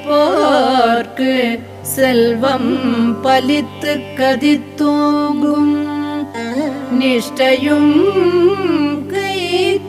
நினைப்போர்க்கு செல்வம் பலித்து கதித்தோங்கும் நிஷ்டையும் கை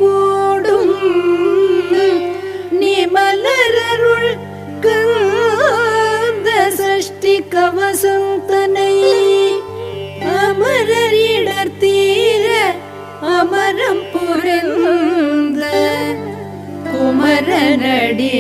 கூடும் நிமலரருள் கந்த சஷ்டி கவசந்தனை அமரரிடர் தீர அமரம் புரிந்த குமரனடி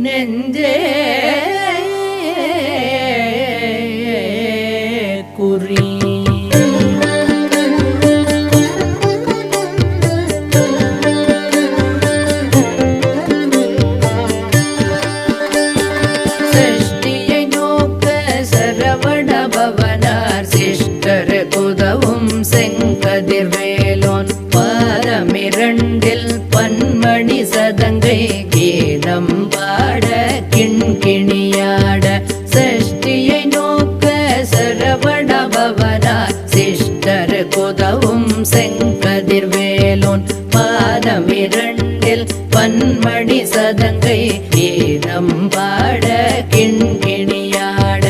நெஞ்சே குறி சஷ்டியை நோக்க சரவண பவனார் சிஷ்டர் குதவும் செங்கதிர்வேலோன் பாரமிரண்டில் பன்மணி சதங்கை கீதம் பாட கிண்கிணியாட சஷ்டியை நோக்க சரவண பவனார் சிஷ்டர் குதவும் செங்கதிர்வேலோன் பாதமிரண்டில் பன்மணி சதங்கை கீதம் பாட கிண்கிணியாட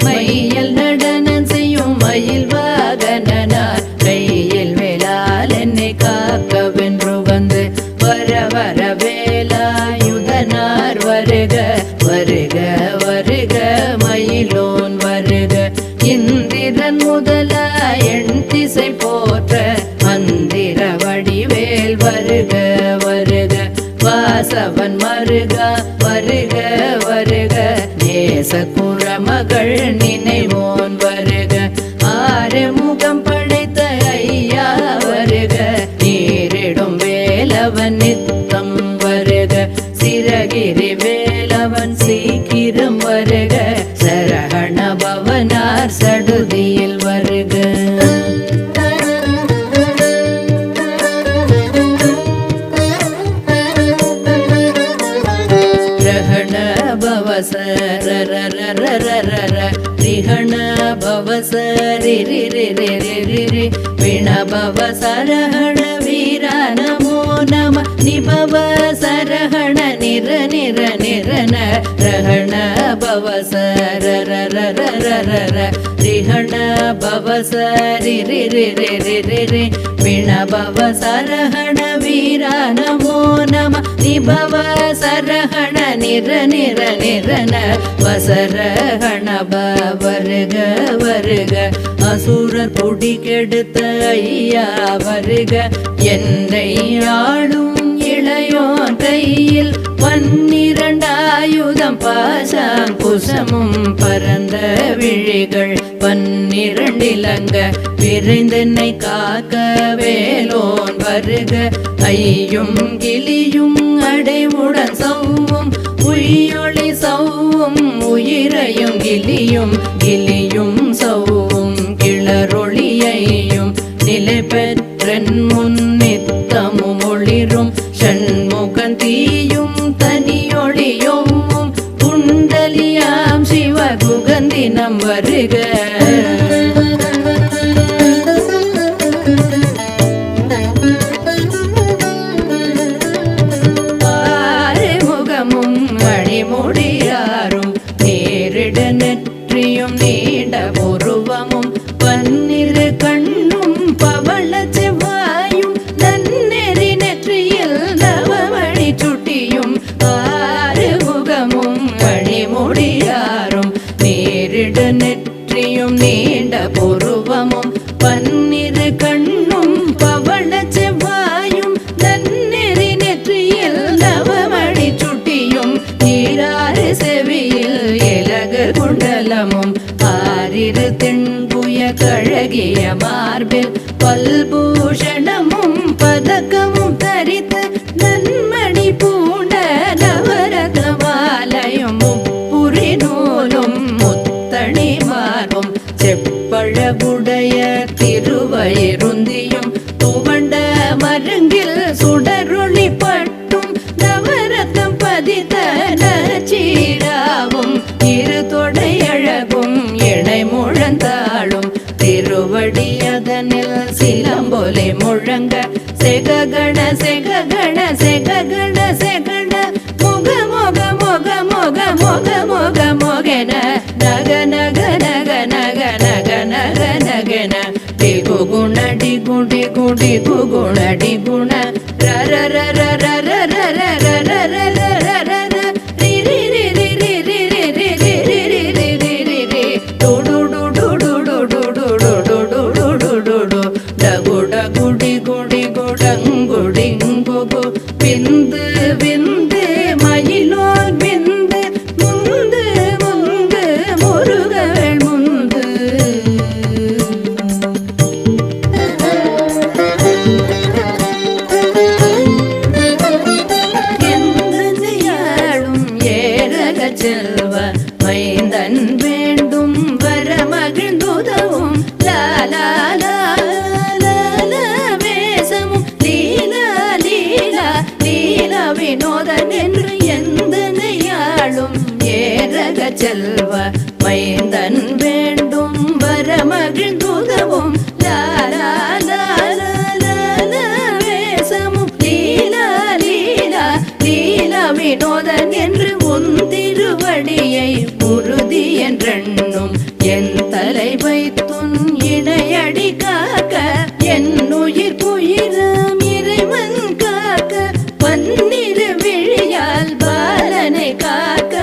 மையல் நடனம் செய்யும் மயில் வாகனார் கையில் வேளால் என்னை காக்கவென்று வந்து வர வர வேலாயுதனார் வருக வருக வருக மயிலோன் வருக இந்திரன் முதலா எண் திசை போற்ற மந்திர வடிவேல் வருக வருக வாசவன் மருக வருக வருக நேச குரமகள் நினைவோன் வருக ஆறுமுகம் படைத்த ஐயா வருக நீரிடும் வேலவன் நித்தம் வருக சிரகிரி வேலவன் சீக்கிரம் வருக சரவண பவனார் சடுதியில் வருக ரிஹண பவசரி விண பவசரஹண வீர நமோ நம நிபவ சரஹண நிர நிர நிரன ரஹண பவசர ரிஹண பவசரி விண பவசரஹண வீர நமோ நம நிபவ சரஹண நிர நிர நிரன வசரஹண வருக வருக அசுரர் குடி கெடுத்த ஐயா வருக என்னை ஆளும் இளையோன் கையில் பன்னிரண்டாயுதம் பாசாங்குசமும் பரந்த விழிகள் பன்னிரண்டிலங்க விரைந்தென்னை காக்க வேலோன் வருக ஐயும் கிளியும் அடைவுடன் சவ்வும் உயிரொளி சவ்வும் உயிரையும் கிளியும் கிளியும் சவ்வும் கிளரொளியையும் நிலை பெற்றன் முன்னித்தமும் ஒளிரும் ஷண்முகன் தீயும் தனியொளியும் குண்டலியாம் சிவ குகந்தினம் வருக ஆறுமுகமும் அழிமுடியாரும் நேரிட நெற்றியும் நீண்ட உருவமும் பன்னிரு கண்ணும் பவள செவ்வாயும் நன்னெறி நெற்றியில் நவமணி சுட்டியும் ஆறுமுகமும் அழிமுடியாரும் நேரிட நெற்றியும் நீண்ட உருவமும் பன்னிரு கண்ணும் பவள செவ்வாயும் நன்னெறி நெற்றியில் நவமணி சுட்டியும் நீராறு செவியில் இலகு குண்டலமும் ஆரிரு தென்புய கழகிய மார்பில் பல்பூஷணமும் பதக்கமும் தரித்த நன்மணி பூண்ட நவரத மாலையும் முப்புரி நூலும் முத்தணி மார்பும் செப்பழகுடைய திருவயிருந்தியும் துவண்ட மருங்கில் சுடரொளி பட்டும் நவரத்தம் பதித்த நச்சீராவும் இரு தொடையழகும் இணை முழந்தாளும் திருவடியதனில் சிலம்பொலி முழ குடி குடி குகுணடி குண ர ர ர ர ர ர ர ர ர ர ர ர ர ரி ரி ரி ரி ரி ரி ரி ரி ரி ரி ரி ரி ரி ரி டு டு டு டு டு டு டு டு டு டு டு டு டு டு டகுட குடி குடி குடங்குடிங்குகு விந்து விந்து மயிலோர் விந்து முந்து முந்து முருகவேள் முந்து எந்தனையாளும் ஏரக செல்வ மைந்தன் வேண்டும் வர மகிழ்ந்துதவும் லாலா வினோதன் என்று எந்தனையாளும் ஏரக செல்வ மைந்தன் வேண்டும் வர மகிழ்ந்துதவும் லாலா வேசமும் லீலா லீலா லீலா வினோதன் என்று உன் திருவடியை உறுதி என்றெண்ணும் என் தலை வைத்துன் இணையடி காக்க என் உயிர் குயிரம் இறைவன் காக்க பன்னிரு விழியால் பாலனை காக்க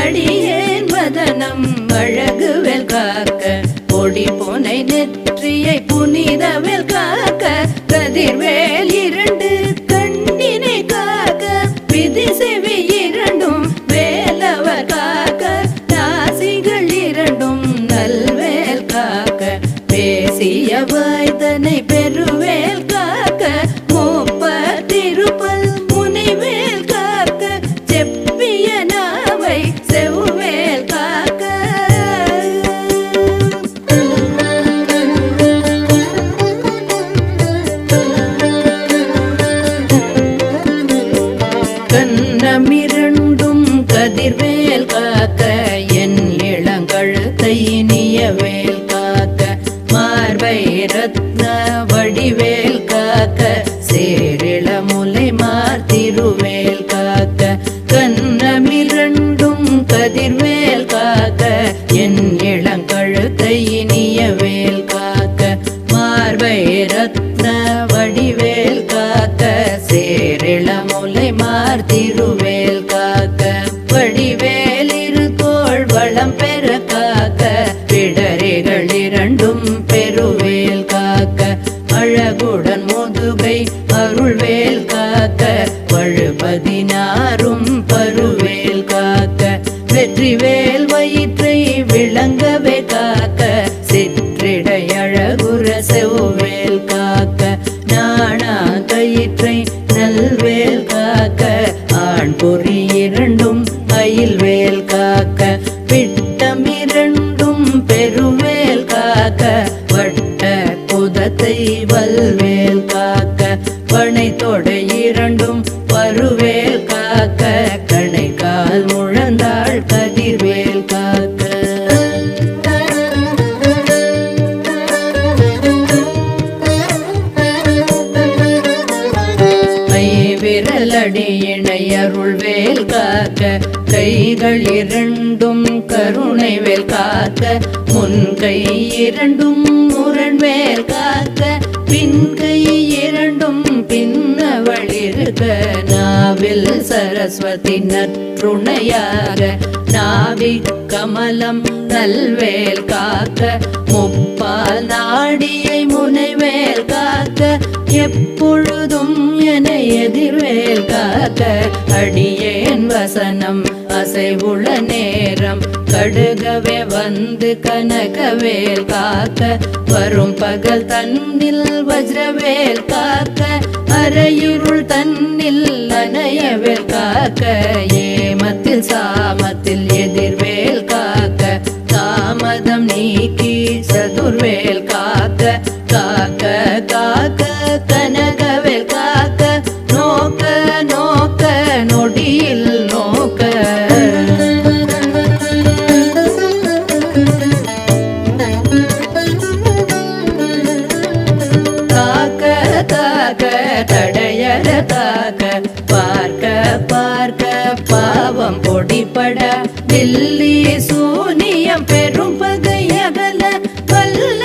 அடியேன் வதனம் அழகுவேல் காக்க பொடி புனை நெற்றியை புனிதவேல் காக்க கதிர்வேல் இரண்டு கண்ணினை காக்க விதி செவி இரண்டும் வேலவர் காக்க நாசிகள் இரண்டும் நல்வேல் காக்க பேசிய வாய்தனை பெருவேல் காக்க முப்பத்திருப்பல் முனிவேல் காக்க செப்பிய நாவை செவ்வேல் காக்க கண்ணமிரண்டும் கதிர்வேல் காக்க என் இளங்கழுத்தை இனியவேல் காக்க மார்பை ரத்ன வடிவேல் காக்க சேரிளமுலை மார்த்திருவேல் காக்க கண்ணமிரண்டும் கதிர்வேல் காக்க என் இளங்கழுத்தை இனியவேல் காக்க மார்பை ரத்ன வடிவேல் காக்க சேரிளமுலை மார்த்திருவேல் காக்க வடிவேல் இரு தோள் வளம் பெற காக்க பிடரிகள் இரண்டும் பெருவேல் காக்க அழகுடன் முதுகை அருள்வேல் காக்க வழுபதினாரும் பருவேல் காக்க வெற்றிவேல் வயிற்றை விளங்கவே காக்க சிற்றிடை அழகுற செவ்வேல் காக்க நாணா கயிற்றை நல்வேல் காக்க ஆண் பொறி இரண்டும் அயில்வேல் காக்க பிட்டம் இரண்டும் பெருவேல் காக்க வட்ட குதத்தை வல்வேல் காக்க பனை தொடை இரண்டும் பருவேல் காக்க கணை கால் முழந்தாள் கதிர்வேல் காக்க விரலடி இணை அருள்வேல் காக்க கைகள் இரண்டும் கருணை வேல் காக்க முன்கை இரண்டும் முரண்வேல் காக்க பின்கை இரண்டும் பின்னவளிருக்க நாவில் சரஸ்வதி நற்றுணையாக நாவி கமலம் நல்வேல் காக்க முப்பால் நாடியை முனைவேல் காக்க எப்பொழுதும் என எதிர்வேல் காக்க அடியேன் வசனம் அசைவுள்ள நேரம் கடுகவே வந்து கனகவேல் காக்க வரும் பகல் தன்னில் வஜ்ரவேல் காக்க அரையுருள் தன்னில் அனையவேல் காக்க ஏமத்தில் சாமத்தில் எதிர்வேல் காக்க தாமதம் நீக்கி சதுர்வேல் காக்க காக்க காக்க கனகவேல் காக்க நோக்க நோக்க நொடியில் நோக்க காக்க காக்க தடையற காக்க பார்க்க பார்க்க பாவம் பொடிப்பட தில்லி சூனியம் பெரும் பகையகல வல்ல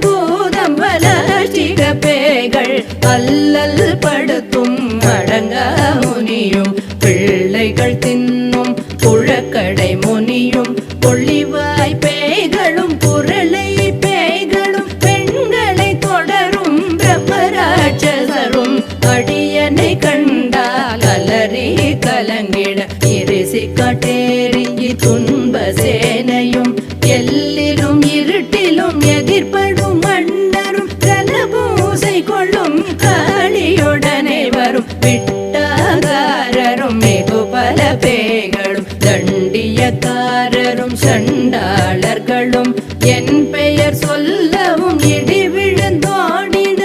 பூதம் வளர்ச்சிக பே பிள்ளைகள் அல்லல் படுத்தும் அடங்கா முனியும் பிள்ளைகள் தின்னும் புழக்கடை முனியும் கொள்ளிவாய் பேய்களும் குரலை பேய்களும் பெண்களை தொடரும் பிரம்மராட்சசரும் அடியனை கண்டால் அலறி கலங்கிட இரிசி காட்டேறி துன்ப சேனையும் எல்லிலும் இருட்டிலும் எதிர்படும் மன்னரும் கனபூசை கொள்ளும் காளியுடனே வரும் விட்டாகாரரும் மிகு பல பேய்களும் தண்டியக்காரரும் சண்டாளர்களும் என் பெயர் சொல்லவும் இடி விழுந்தோடின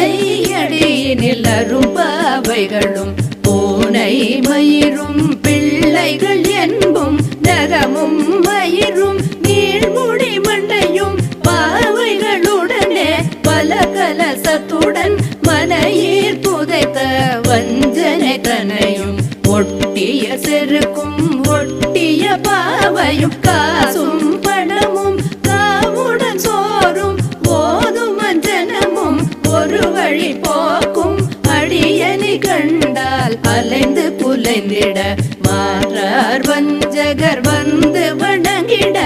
பாதையடியினில் அரும்பாவைகளும் பூனை மயிரும் பிள்ளைகள் என்பும் நகமும் மயிரும் நீள்முடி மண்டையும் பாவைகளுடனே பல கலசத்துடன் மனையீர் புதைத்த வஞ்சனை தனையும் ஒட்டிய செருக்கும் ஒட்டிய பாவையும் காசும் பணமும் காவுடன் சோறும் போதும் அஞ்சனமும் ஒரு வழி போக்கும் அடியனை கண்டால் அலைந்து புலைந்திட மாறார் வஞ்சகர் வந்து வணங்கிட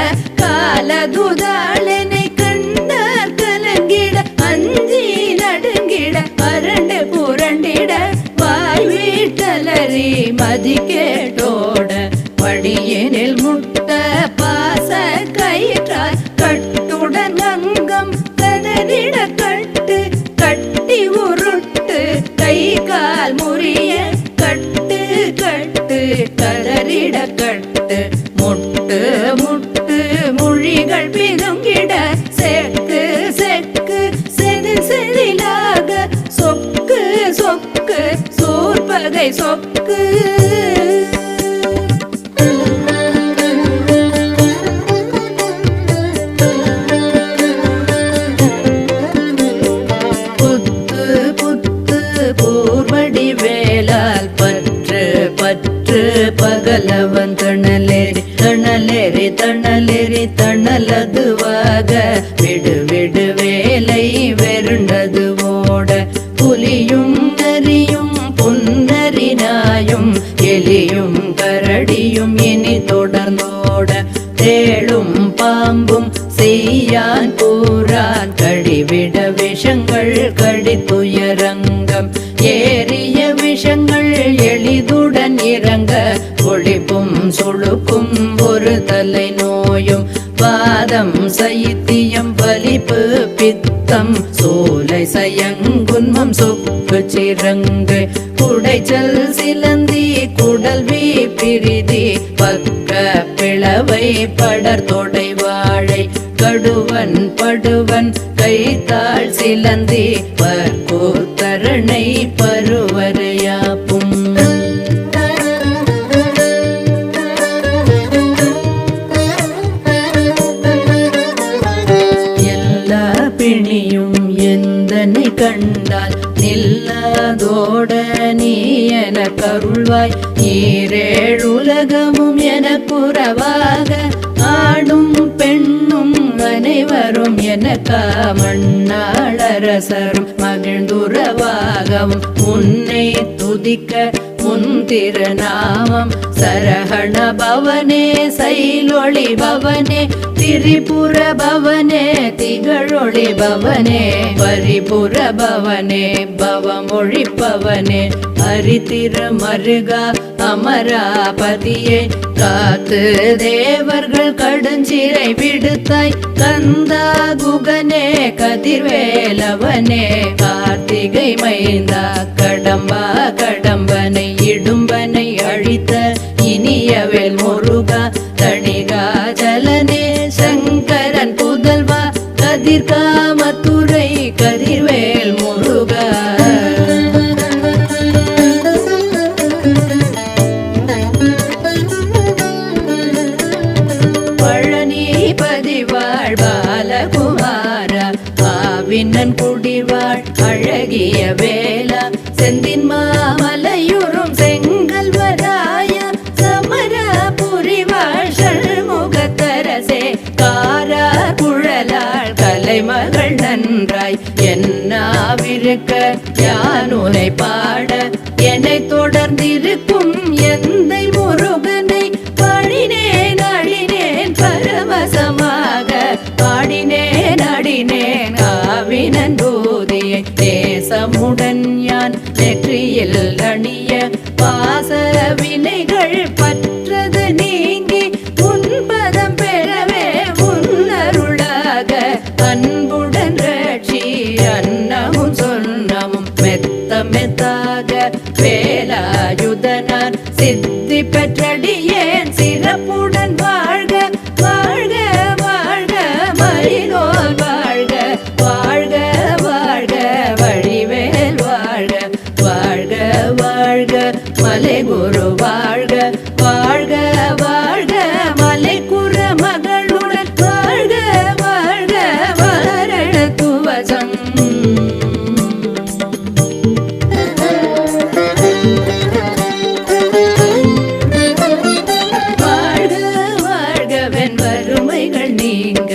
காலதுதாளனை கண்டார் கலங்கிட அஞ்சி நடுங்கிட அரண்டு புரண்டிட வாய் வீட்டலறி மதி கேட்டோட படியனில் முட்ட பாச கயிற்றால் கட்டுடன் அங்கம் கதறிட கட்டு கட்டி உருட்டு கை கால் முறிய கட்டு கட்டு கதறிட கட்டு முட்டு முட்டு மொழிகள் பிதுங்கிட செக்கு செக்கு செதில் செதிலாக சொக்கு சொக்கு சோர்பகை சொக்கு புத்து புத்து பூர்வடி வேலால் பற்று பற்று பகலவன் தணலேறி தணலேறி தணலேறி தணலதுவாக விடு விடு வேலை வெருண்டது ஓட புலியும் நரியும் புன்னரினாயும் எலியும் கரடியும் இனி தொடர்ந்தோட தேளும் பாம்பும் செய்யான் கூறான் கடிவிட விஷங்கள் கடித்துயரங்கம் ஏறிய விஷங்கள் எளிதுடன் இறங்க ஒளிப்பும் சுழுக்கும் ஒரு தலை நோயும் வாதம் சைத்தியம் பலிப்பு பித்தம் சோலை சயங்குன்மம் சொக்கு சிறங்கு குடைச்சல் சிலந்தி குடல்வி பிரிதி பக்க பிளவை படர் தொடை வாழை கடுவன் படுவன் கைத்தாள் சிலந்தி பற்கோத்தரணை பருவரையாப்பும் எல்லா பிணியும் எந்தனை கண்டால் நில்லாதோட நீ என கருள்வாய் ஈரேழுலகமும் என புறவாக ஆடும் பெண்ணும் அனைவரும் எனக்கா மண்ணாளரசரும் மகிழ்ந்துறவாகவும் உன்னை துதிக்க முன் திருநாமம் சரஹண பவனே சைலொளி பவனே திரிபுர பவனே திகழொளி பவனே பரிபுர பவனே பவமொழிப்பவனே ஹரிதிர மருகா அமராபதியே காத்து தேவர்கள் கடுஞ்சிறை விடுத்தாய் கந்தா குகனே கதிர்வேலவனே கார்த்திகை மைந்தா கடம்பா கடம்பனை இடும்பனை அழித்த இனியவேல் முருகா தணிகாஜலனே சங்கரன் புதல்வா கதிர்காமத்துறை கதிர்வேல் முருகா விண்ணன் குடிவாள் அழகிய வேலா செந்தின் மாமலையுறும் செங்கல்வராய சமராபுரி காரார் குழலாள் கலைமகள் நன்றாய் என்னாவிருக்க யானுனை பாட என்னை தொடர்ந்திருக்கும் எந்தை முருகனை பாடினேன் அடினேன் பரவசமாக பாடினேன் அடினேன் காவினன் பூதியை தேசமுடன் யான் நெற்றியில் அணிய பாச வினைகள் பற்றது நீங்கி உன்பதம் பெறவே உன்னருளாக அன்புடன் ரட்சி அன்னமும் சொன்னமும் மெத்த மெத்தாக வேலாயுதனார் சித்தி பெற்றடியேன் சிறப்புடன் வாழ்க வாழ்க வாழ்க மறினோர் வாழ்க வாழ்க வாழ்க வழிவேல் வாழ்க வாழ்க வாழ்க மலை குரு வாழ்க வாழ்க வாழ்க மலை குற மகளுடன் வாழ்க வாழ்க வரண துவசம் வறுமைகள் நீங்க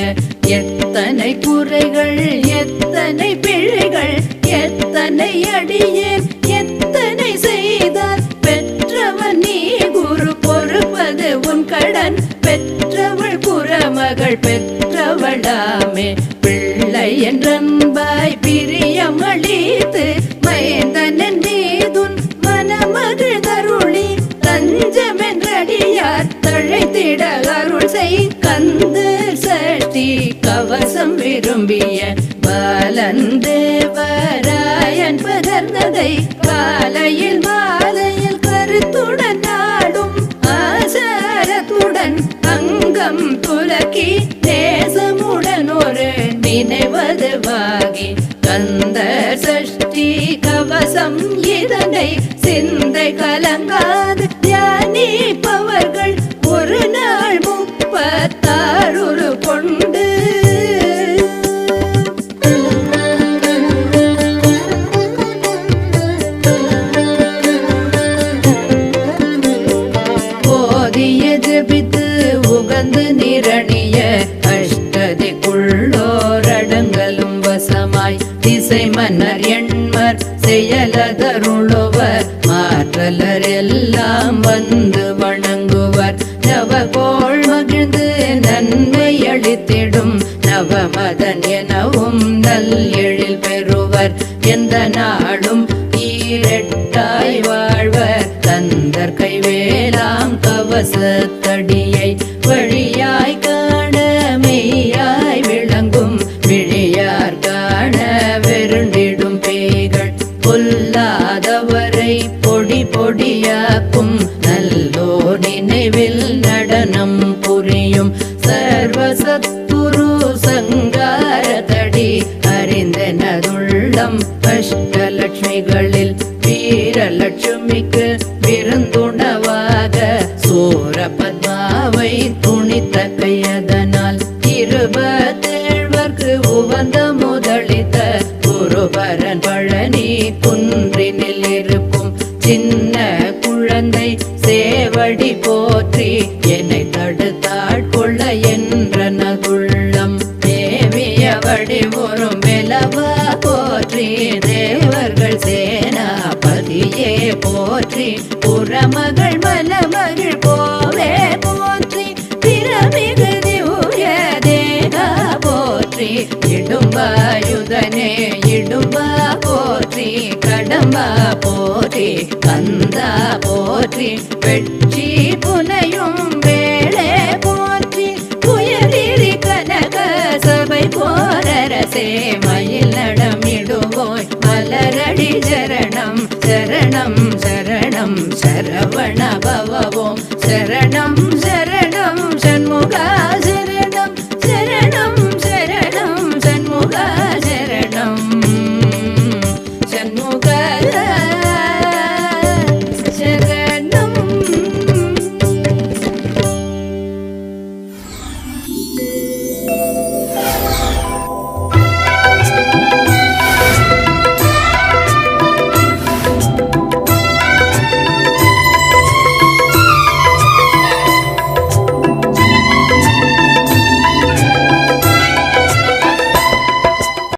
எத்தனை குறைகள் எத்தனை பிழைகள் எத்தனை அடியேன் எத்தனை செய்தார் பெற்றவன் நீ குரு பொறுப்பது உன் கடன் பெற்றவள் புறமகள் பெற்றவளாமே பிள்ளை என்றன்பாய் பிரியம் அளித்து மைந்தனன் நீதுன் மனமகள் தருளி தஞ்சமென்றடியார் தழைத்திட அருள் செய் கந்த சஷ்டி கவசம் விரும்பிய பாலன் தேவராயன் பகர்ந்ததை காலையில் மாலையில் கருத்துடன் நாடும் ஆசாரத்துடன் அங்கம் துலக்கி தேசமுடன் ஒரு நினைவதுவாகி கந்த சஷ்டி கவசம் இதனை சிந்தை கலங்காது தியானிப்பவர்கள் ஒரு நாள் 36 கொண்டு போதிய ஜபித்து உகந்து நிரணிய அஷ்டதிக்குள்ளோரடங்கலும் வசமாய் திசை மன்னர் எண்மர் செயலதருளுவர் மாற்றலர் எல்லாம் வந்து வணங்குவர் நவகோள் மகிழ்ந்து நன்மை அளித்திடும் நவமதன் எனவும் நல் எழில் பெறுவர் எந்த நாளும் ஈரெட்டாய் வாழ்வர் தந்தர் கைவேலாம் கவசத்தடியை வழியாய் காண மெய்யாய் விளங்கும் விழியார் காண வெருண்டிடும் பேய்கள் பொல்லாதவரை பொடி பொடியாக்கும் நல்லோர் நினைவில் நடனம் புரியும் சர்வசத்துரு சங்காரதடி அறிந்தனதுள்ளம் அஷ்டலட்சுமிகளில் வீரலட்சுமிக்கு விருந்துணவாக சூரபத்மாவை துணித்த கையதனால் 27 உவந்த முதலித்த குருபரன் பழனி குன்றினில் இருக்கும் சின்ன குழந்தை சேவடி போற்றி என்னை தடுத்தாட்கொள்ள என்ற நகுள்ளம் தேவிய வடிவொரு மெலவா போற்றி தேவர்கள் சேனாபதியே போற்றி புறமகள் மலமகள் போவே போற்றி பிறமிகு திவ்ய தேகா போற்றி இடும்பாயுதனே இடும்பா போற்றி கடம்பா போற்றி கந்தா போற்றி வெற்றி புனையும் வேளே போற்றி புயலிரி கனக சபை போரரசே மயில் நடமிடுவோய் மலரடி சரணம் சரணம் சரணம் சரவண பவவோம் சரணம் சரணம்